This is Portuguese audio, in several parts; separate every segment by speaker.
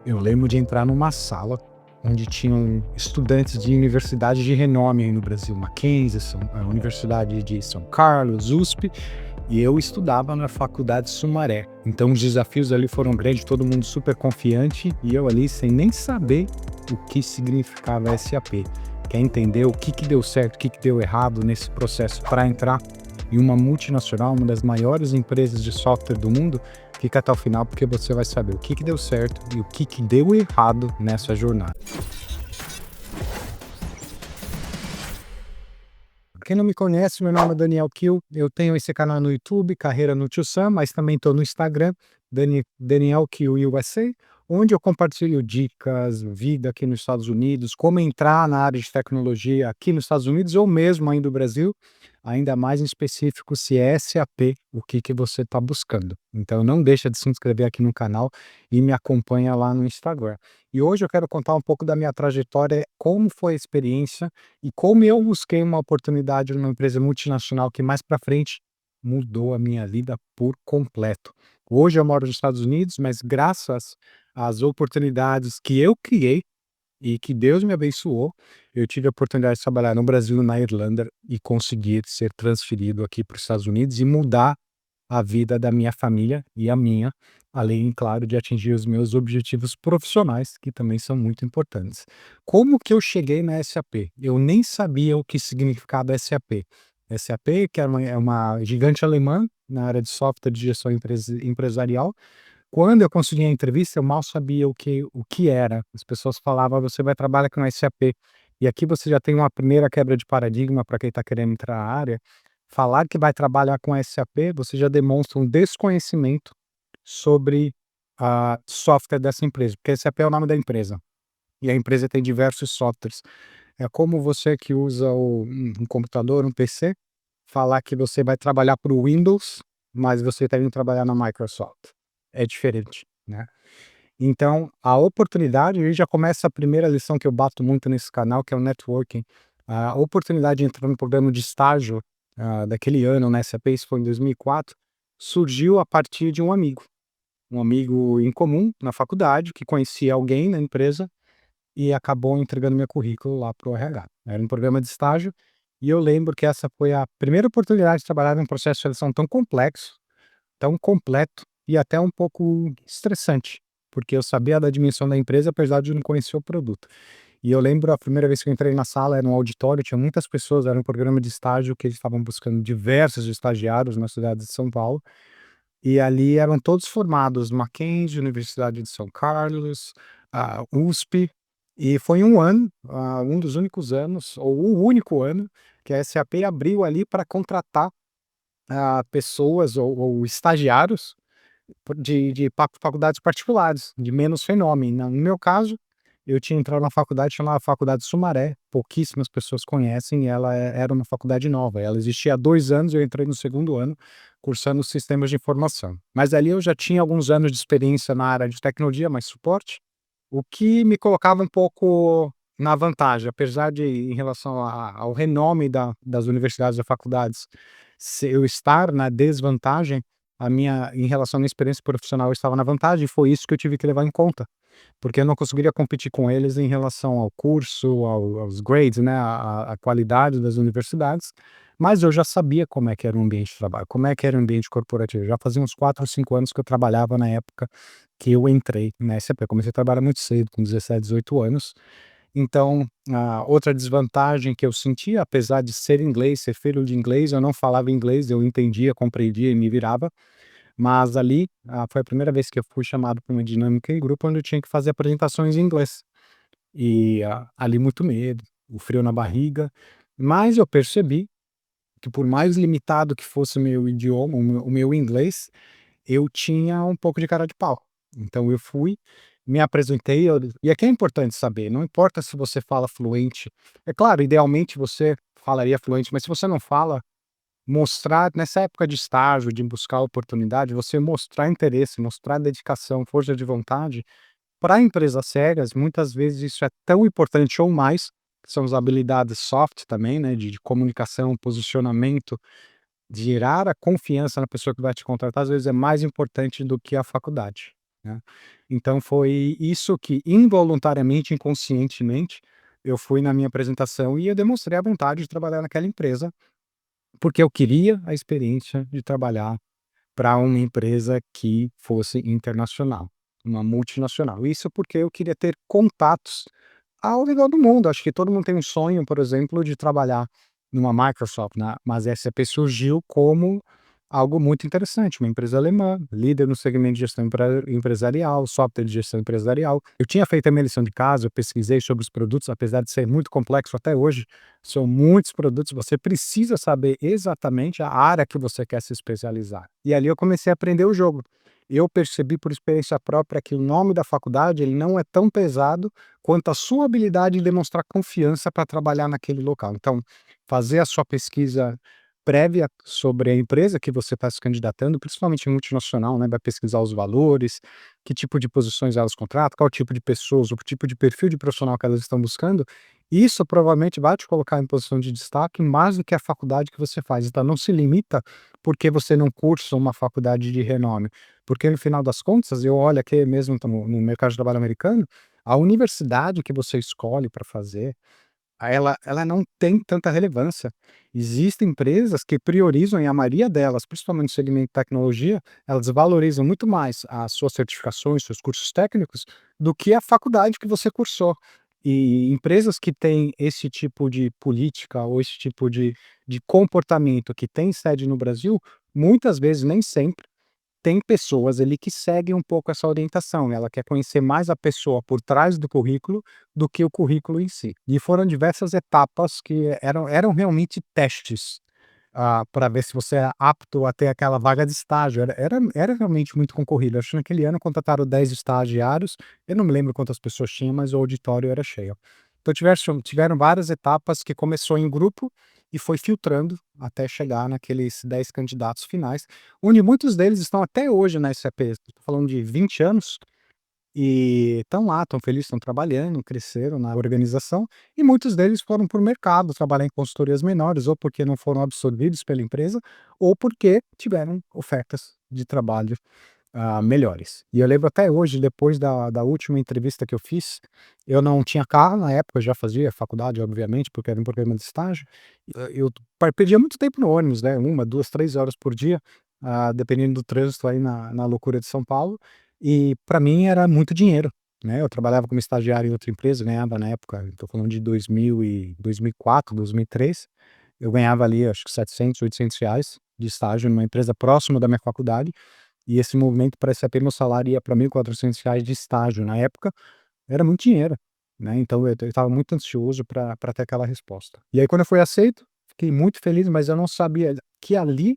Speaker 1: Eu lembro de entrar numa sala onde tinham estudantes de universidades de renome aí no Brasil, Mackenzie, a Universidade de São Carlos, USP, e eu estudava na Faculdade Sumaré. Então os desafios ali foram grandes, todo mundo super confiante e eu ali sem nem saber o que significava SAP. Quer entender o que deu certo, o que deu errado nesse processo para entrar em uma multinacional, uma das maiores empresas de software do mundo? Fica até o final porque você vai saber o que deu certo e o que deu errado nessa jornada. Pra quem não me conhece, meu nome é Daniel Kiel, eu tenho esse canal no YouTube, Carreira no Tio Sam, mas também estou no Instagram, Daniel Kiel USA, onde eu compartilho dicas, vida aqui nos Estados Unidos, como entrar na área de tecnologia aqui nos Estados Unidos ou mesmo aí no Brasil, ainda mais em específico se é SAP, o que você está buscando. Então não deixa de se inscrever aqui no canal e me acompanha lá no Instagram. E hoje eu quero contar um pouco da minha trajetória, como foi a experiência e como eu busquei uma oportunidade numa empresa multinacional que mais para frente mudou a minha vida por completo. Hoje eu moro nos Estados Unidos, mas graças às oportunidades que eu criei e que Deus me abençoou, eu tive a oportunidade de trabalhar no Brasil, na Irlanda e conseguir ser transferido aqui para os Estados Unidos e mudar a vida da minha família e a minha, além, claro, de atingir os meus objetivos profissionais, que também são muito importantes. Como que eu cheguei na SAP? Eu nem sabia o que significava SAP. SAP, que é uma gigante alemã na área de software de gestão empresarial. Quando eu consegui a entrevista, eu mal sabia o que era. As pessoas falavam: "Ah, você vai trabalhar com SAP". E aqui você já tem uma primeira quebra de paradigma para quem está querendo entrar na área. Falar que vai trabalhar com SAP, você já demonstra um desconhecimento sobre a software dessa empresa, porque SAP é o nome da empresa, e a empresa tem diversos softwares. É como você que usa um computador, um PC, falar que você vai trabalhar para o Windows, mas você está indo trabalhar na Microsoft. É diferente, né. Então, a oportunidade, aí já começa a primeira lição que eu bato muito nesse canal, que é o networking. A oportunidade de entrar no programa de estágio, daquele ano na SAP, isso foi em 2004, surgiu a partir de um amigo em comum na faculdade, que conhecia alguém na empresa e acabou entregando meu currículo lá para o RH. Era um programa de estágio, e eu lembro que essa foi a primeira oportunidade de trabalhar num processo de seleção tão complexo, tão completo e até um pouco estressante, porque eu sabia da dimensão da empresa, apesar de não conhecer o produto. E eu lembro a primeira vez que eu entrei na sala, era um auditório, tinha muitas pessoas, era um programa de estágio que eles estavam buscando diversos estagiários na cidade de São Paulo, e ali eram todos formados, Mackenzie, Universidade de São Carlos, a USP, e foi um ano, um dos únicos anos, ou o único ano, que a SAP abriu ali para contratar pessoas ou estagiários de faculdades particulares, de menos renome. No meu caso, eu tinha entrado na faculdade chamada Faculdade Sumaré, pouquíssimas pessoas conhecem, e ela era uma faculdade nova. Ela existia há 2 anos, eu entrei no segundo ano, cursando sistemas de informação. Mas ali eu já tinha alguns anos de experiência na área de tecnologia, mais suporte, o que me colocava um pouco na vantagem, apesar de, em relação ao renome das universidades e faculdades, se eu estar na desvantagem, em relação à minha experiência profissional, eu estava na vantagem, e foi isso que eu tive que levar em conta, porque eu não conseguiria competir com eles em relação ao curso, aos grades, né, a qualidade das universidades, mas eu já sabia como é que era o ambiente de trabalho, como é que era o ambiente corporativo. Já fazia uns 4 ou 5 anos que eu trabalhava na época que eu entrei na SAP. Eu comecei a trabalhar muito cedo, com 17, 18 anos. Então, a outra desvantagem que eu sentia, apesar de ser inglês, ser filho de inglês, eu não falava inglês, eu entendia, compreendia e me virava, mas ali, foi a primeira vez que eu fui chamado para uma dinâmica em grupo, onde eu tinha que fazer apresentações em inglês. E, ali muito medo, o frio na barriga, mas eu percebi que por mais limitado que fosse o meu idioma, o meu inglês, eu tinha um pouco de cara de pau. Então eu fui, me apresentei, e aqui é importante saber, não importa se você fala fluente, é claro, idealmente você falaria fluente, mas se você não fala, mostrar nessa época de estágio, de buscar oportunidade, você mostrar interesse, mostrar dedicação, força de vontade, para empresas sérias, muitas vezes isso é tão importante ou mais, que são as habilidades soft também, né, de comunicação, posicionamento, de gerar a confiança na pessoa que vai te contratar, às vezes é mais importante do que a faculdade. né. Então foi isso que involuntariamente, inconscientemente, eu fui na minha apresentação e eu demonstrei a vontade de trabalhar naquela empresa, porque eu queria a experiência de trabalhar para uma empresa que fosse internacional, uma multinacional. Isso porque eu queria ter contatos ao redor do mundo. Acho que todo mundo tem um sonho, por exemplo, de trabalhar numa Microsoft, né, mas a SAP surgiu como algo muito interessante, uma empresa alemã, líder no segmento de gestão empresarial, software de gestão empresarial. Eu tinha feito a minha lição de casa, eu pesquisei sobre os produtos, apesar de ser muito complexo até hoje, são muitos produtos, você precisa saber exatamente a área que você quer se especializar. E ali eu comecei a aprender o jogo. Eu percebi por experiência própria que o nome da faculdade ele não é tão pesado quanto a sua habilidade em demonstrar confiança para trabalhar naquele local. Então, fazer a sua pesquisa prévia sobre a empresa que você está se candidatando, principalmente em multinacional, né, vai pesquisar os valores, que tipo de posições elas contratam, qual tipo de pessoas, o tipo de perfil de profissional que elas estão buscando. Isso provavelmente vai te colocar em posição de destaque mais do que a faculdade que você faz. Então, não se limita porque você não cursa uma faculdade de renome, porque no final das contas, eu olho aqui mesmo no mercado de trabalho americano, a universidade que você escolhe para fazer, ela não tem tanta relevância. Existem empresas que priorizam, e a maioria delas, principalmente no segmento de tecnologia, elas valorizam muito mais as suas certificações, seus cursos técnicos, do que a faculdade que você cursou. E empresas que têm esse tipo de política ou esse tipo de comportamento que tem sede no Brasil, muitas vezes, nem sempre, tem pessoas ali que seguem um pouco essa orientação, né, ela quer conhecer mais a pessoa por trás do currículo, do que o currículo em si. E foram diversas etapas que eram realmente testes, para ver se você é apto a ter aquela vaga de estágio, era realmente muito concorrido, acho que naquele ano contrataram 10 estagiários, eu não me lembro quantas pessoas tinha, mas o auditório era cheio. Então tiveram várias etapas que começou em grupo e foi filtrando até chegar naqueles 10 candidatos finais, onde muitos deles estão até hoje na SAP, estou falando de 20 anos, e estão lá, estão felizes, estão trabalhando, cresceram na organização, e muitos deles foram para o mercado trabalhar em consultorias menores, ou porque não foram absorvidos pela empresa, ou porque tiveram ofertas de trabalho melhores. E eu lembro até hoje, depois da última entrevista que eu fiz, eu não tinha carro na época, eu já fazia faculdade, obviamente, porque era um programa de estágio. Eu perdia muito tempo no ônibus, né, 1, 2, 3 horas por dia, dependendo do trânsito aí na loucura de São Paulo, e para mim era muito dinheiro, né. Eu trabalhava como estagiário em outra empresa, ganhava na época, estou falando de 2004, 2003, eu ganhava ali acho que 700, R$ 800 de estágio numa empresa próxima da minha faculdade, e esse movimento para SAP, meu salário ia para R$ 1.400 de estágio na época, era muito dinheiro, né, então eu estava muito ansioso para ter aquela resposta. E aí quando eu fui aceito, fiquei muito feliz, mas eu não sabia que ali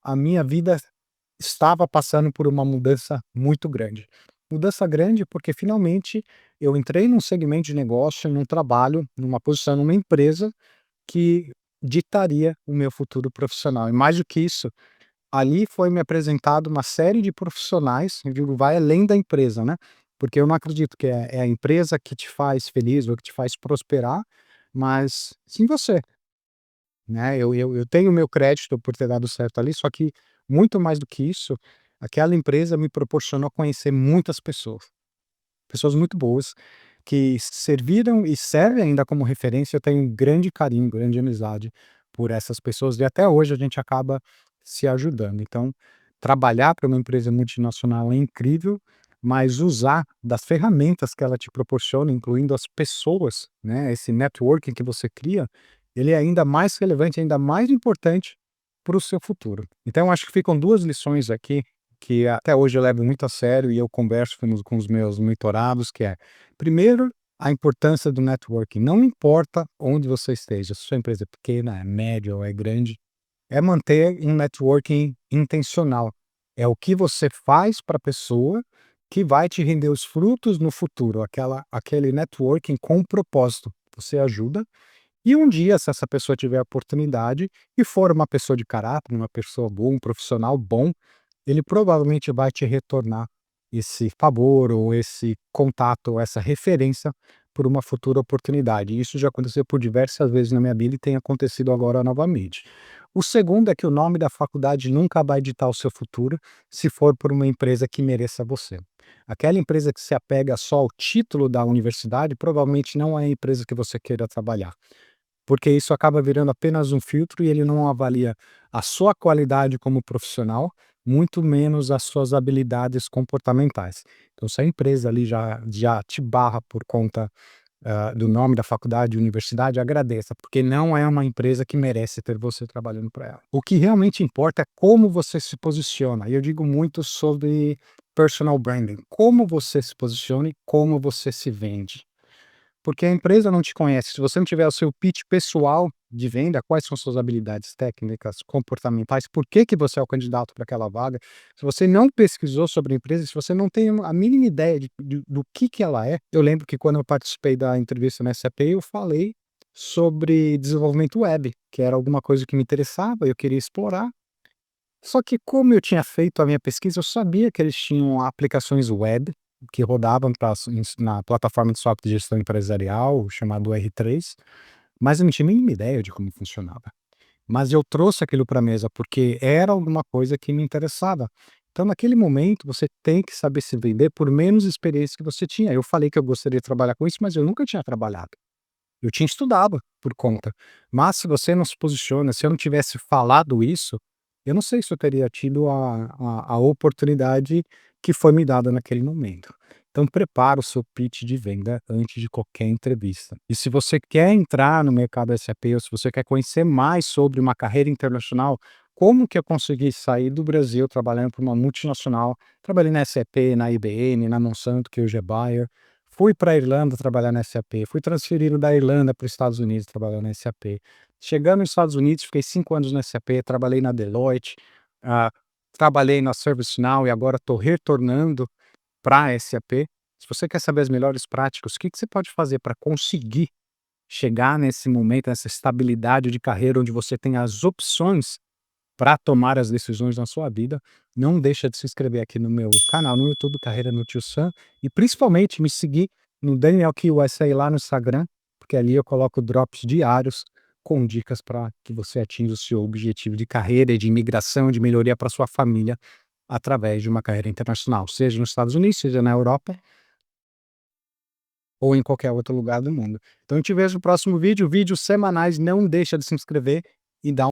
Speaker 1: a minha vida estava passando por uma mudança muito grande. Mudança grande porque finalmente eu entrei num segmento de negócio, num trabalho, numa posição, numa empresa que ditaria o meu futuro profissional. E mais do que isso, ali foi me apresentado uma série de profissionais, eu digo, vai além da empresa, né, porque eu não acredito que é a empresa que te faz feliz ou que te faz prosperar, mas sim você, né. Eu tenho o meu crédito por ter dado certo ali, só que muito mais do que isso, aquela empresa me proporcionou conhecer muitas pessoas. Pessoas muito boas, que serviram e servem ainda como referência, eu tenho um grande carinho, grande amizade por essas pessoas e até hoje a gente acaba se ajudando. Então, trabalhar para uma empresa multinacional é incrível, mas usar das ferramentas que ela te proporciona, incluindo as pessoas, né, esse networking que você cria, ele é ainda mais relevante, ainda mais importante para o seu futuro. Então acho que ficam 2 lições aqui que até hoje eu levo muito a sério e eu converso com os meus mentorados, que é, primeiro, a importância do networking. Não importa onde você esteja, se sua empresa é pequena, é média ou é grande, é manter um networking intencional. É o que você faz para a pessoa que vai te render os frutos no futuro, aquele networking com propósito. Você ajuda e um dia, se essa pessoa tiver a oportunidade e for uma pessoa de caráter, uma pessoa boa, um profissional bom, ele provavelmente vai te retornar esse favor ou esse contato ou essa referência por uma futura oportunidade. Isso já aconteceu por diversas vezes na minha vida e tem acontecido agora novamente. O segundo é que o nome da faculdade nunca vai ditar o seu futuro, se for por uma empresa que mereça você. Aquela empresa que se apega só ao título da universidade, provavelmente não é a empresa que você queira trabalhar, porque isso acaba virando apenas um filtro e ele não avalia a sua qualidade como profissional, muito menos as suas habilidades comportamentais. Então, se a empresa ali já te barra por conta do nome da faculdade, universidade, agradeça, porque não é uma empresa que merece ter você trabalhando para ela. O que realmente importa é como você se posiciona, e eu digo muito sobre personal branding, como você se posiciona e como você se vende. Porque a empresa não te conhece, se você não tiver o seu pitch pessoal de venda, quais são suas habilidades técnicas, comportamentais, por que que você é o candidato para aquela vaga, se você não pesquisou sobre a empresa, se você não tem a mínima ideia do que ela é. Eu lembro que quando eu participei da entrevista na SAP, eu falei sobre desenvolvimento web, que era alguma coisa que me interessava, eu queria explorar. Só que como eu tinha feito a minha pesquisa, eu sabia que eles tinham aplicações web que rodavam na plataforma de software de gestão empresarial, chamado R3, mas eu não tinha a mínima ideia de como funcionava. Mas eu trouxe aquilo para a mesa, porque era alguma coisa que me interessava. Então, naquele momento, você tem que saber se vender por menos experiência que você tinha. Eu falei que eu gostaria de trabalhar com isso, mas eu nunca tinha trabalhado. Eu tinha estudado por conta. Mas se você não se posiciona, se eu não tivesse falado isso, eu não sei se eu teria tido a oportunidade que foi me dada naquele momento. Então prepara o seu pitch de venda antes de qualquer entrevista. E se você quer entrar no mercado SAP ou se você quer conhecer mais sobre uma carreira internacional, como que eu consegui sair do Brasil trabalhando para uma multinacional, trabalhei na SAP, na IBM, na Monsanto, que hoje é Bayer, fui para a Irlanda trabalhar na SAP, fui transferido da Irlanda para os Estados Unidos trabalhar na SAP. Chegando nos Estados Unidos, fiquei 5 anos na SAP, trabalhei na Deloitte, ah, trabalhei na ServiceNow e agora estou retornando para a SAP. Se você quer saber as melhores práticas, o que que você pode fazer para conseguir chegar nesse momento, nessa estabilidade de carreira onde você tem as opções para tomar as decisões na sua vida, não deixa de se inscrever aqui no meu canal no YouTube, Carreira no Tio Sam, e principalmente me seguir no Daniel Kill USA lá no Instagram, porque ali eu coloco drops diários com dicas para que você atinja o seu objetivo de carreira e de imigração, de melhoria para sua família através de uma carreira internacional, seja nos Estados Unidos, seja na Europa ou em qualquer outro lugar do mundo. Então eu te vejo no próximo vídeo, vídeos semanais, não deixa de se inscrever e dar